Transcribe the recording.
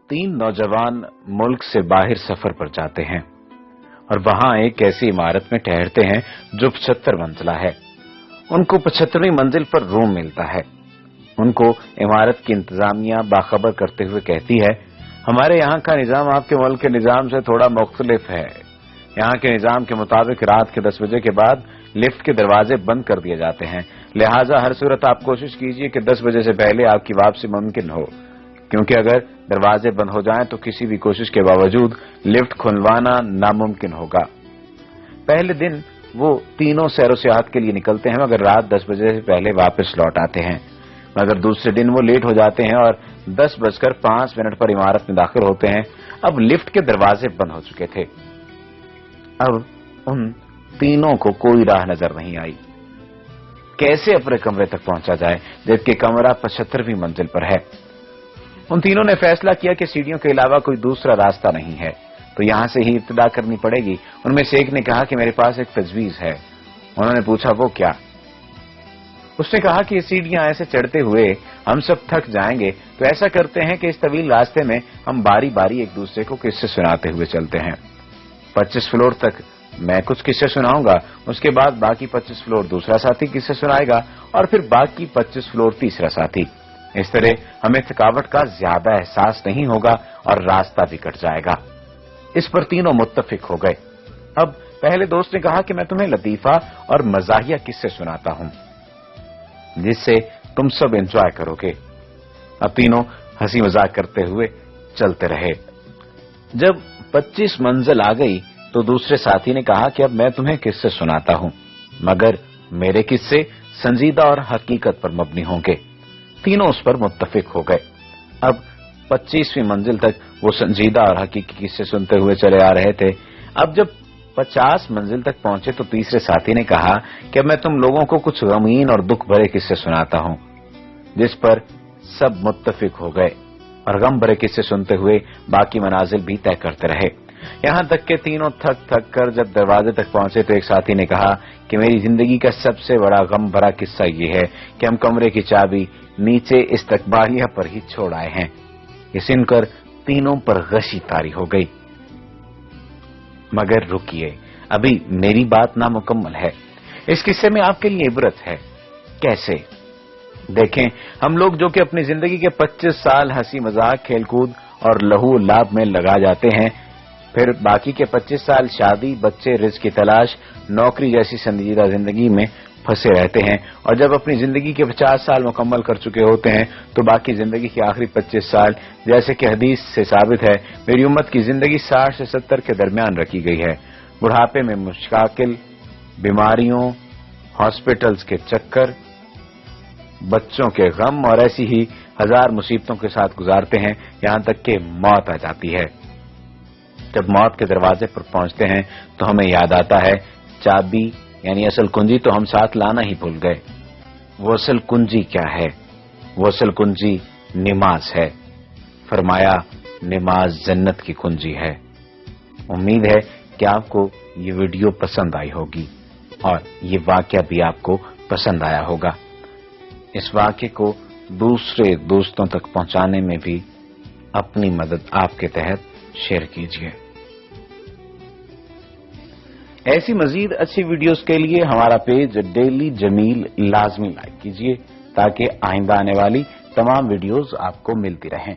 तीन नौजवान मुल्क से बाहर सफर पर जाते हैं और वहां एक ऐसी इमारत में ठहरते हैं जो 75 मंजिला है। उनको 75वीं मंजिल पर रूम मिलता है। उनको इमारत की इंतजामिया बाखबर करते हुए कहती है, हमारे यहाँ का निजाम आपके मुल्क के निजाम से थोड़ा मुख्तलिफ है। यहाँ के निजाम के मुताबिक रात के 10 बजे के बाद लिफ्ट के दरवाजे बंद कर दिए जाते हैं, लिहाजा हर सूरत आप कोशिश कीजिए कि 10 बजे से पहले आपकी वापसी मुमकिन हो, क्योंकि अगर दरवाजे बंद हो जाएं तो किसी भी कोशिश के बावजूद लिफ्ट खुलवाना नामुमकिन होगा। पहले दिन वो तीनों सैर सियाहत के लिए निकलते हैं, मगर रात 10 बजे से पहले वापस लौट आते हैं। मगर दूसरे दिन वो लेट हो जाते हैं और 10:05 पर इमारत में दाखिल होते हैं। अब लिफ्ट के दरवाजे बंद हो चुके थे। अब उन तीनों को कोई राह नजर नहीं आई। कैसे अपने कमरे तक पहुंचा जाए, जबकि कमरा 75वीं मंजिल पर है। उन तीनों ने फैसला किया कि सीढ़ियों के अलावा कोई दूसरा रास्ता नहीं है, तो यहां से ही इब्तिदा करनी पड़ेगी। उनमें से एक ने कहा कि मेरे पास एक तजवीज है। उन्होंने पूछा, वो क्या? उसने कहा कि ये सीढ़ियां ऐसे चढ़ते हुए हम सब थक जाएंगे, तो ऐसा करते हैं कि इस तवील रास्ते में हम बारी बारी एक दूसरे को किस्से सुनाते हुए चलते हैं। 25 फ्लोर तक मैं कुछ किस्से सुनाऊंगा, उसके बाद बाकी 25 फ्लोर दूसरा साथी किस्से सुनाएगा और फिर बाकी 25 फ्लोर तीसरा साथी। इस तरह हमें थकावट का ज्यादा एहसास नहीं होगा और रास्ता भी कट जाएगा। इस पर तीनों मुत्तफिक हो गए। अब पहले दोस्त ने कहा कि मैं तुम्हें लतीफा और मजाहिया किस्से सुनाता हूं, जिससे तुम सब एंजॉय करोगे। अब तीनों हंसी मजाक करते हुए चलते रहे। जब 25 मंजिल आ गई तो दूसरे साथी ने कहा कि अब मैं तुम्हें किस्से सुनाता हूं, मगर मेरे किस्से संजीदा और हकीकत पर मबनी होंगे। तीनों उस पर मुत्तफिक हो गए। अब 25वीं मंजिल तक वो संजीदा और हकीकी किस्से सुनते हुए चले आ रहे थे। अब जब 50 मंजिल तक पहुंचे तो तीसरे साथी ने कहा कि अब मैं तुम लोगों को कुछ गमगीन और दुख भरे किस्से सुनाता हूं, जिस पर सब मुत्तफिक हो गए और गम भरे किस्से सुनते हुए बाकी मनाजिल भी तय करते रहे। यहां तक के तीनों थक थक कर जब दरवाजे तक पहुंचे तो एक साथी ने कहा कि मेरी जिंदगी का सबसे बड़ा गम भरा किस्सा ये है कि हम कमरे की चाबी नीचे इस्तकबालिया पर ही छोड़ आए हैं। ये सुनकर तीनों पर गशी तारी हो गई। मगर रुकिए, अभी मेरी बात नामुकम्मल है। इस किस्से में आपके लिए इबरत है। कैसे? देखें, हम लोग जो कि अपनी जिंदगी के 25 साल हंसी मजाक, खेलकूद और लहू लाभ में लगा जाते हैं, फिर बाकी के 25 साल शादी, बच्चे, रिज़्क़ की तलाश, नौकरी जैसी संजीदा जिंदगी में फंसे रहते हैं, और जब अपनी जिंदगी के 50 साल मुकम्मल कर चुके होते हैं तो बाकी जिंदगी के आखिरी 25 साल, जैसे कि हदीस से साबित है, मेरी उम्मत की जिंदगी 60 से 70 के दरमियान रखी गई है। बुढ़ापे में मुश्किल, बीमारियों, हॉस्पिटल्स के चक्कर, बच्चों के गम और ऐसी ही 1000 मुसीबतों के साथ गुजारते हैं, यहां तक कि मौत आ जाती है। जब मौत के दरवाजे पर पहुंचते हैं तो हमें याद आता है, चाबी यानी असल कुंजी तो हम साथ लाना ही भूल गए। वो असल कुंजी क्या है? वो असल कुंजी नमाज है। फरमाया, नमाज जन्नत की कुंजी है। उम्मीद है कि आपको ये वीडियो पसंद आई होगी और ये वाकया भी आपको पसंद आया होगा। इस वाकये को दूसरे दोस्तों तक पहुंचाने में भी अपनी मदद आपके तहत शेयर कीजिए। ऐसी मजीद अच्छी वीडियोस के लिए हमारा पेज डेली जमील लाजमी लाइक कीजिए, ताकि आइंदा आने वाली तमाम वीडियोस आपको मिलती रहें।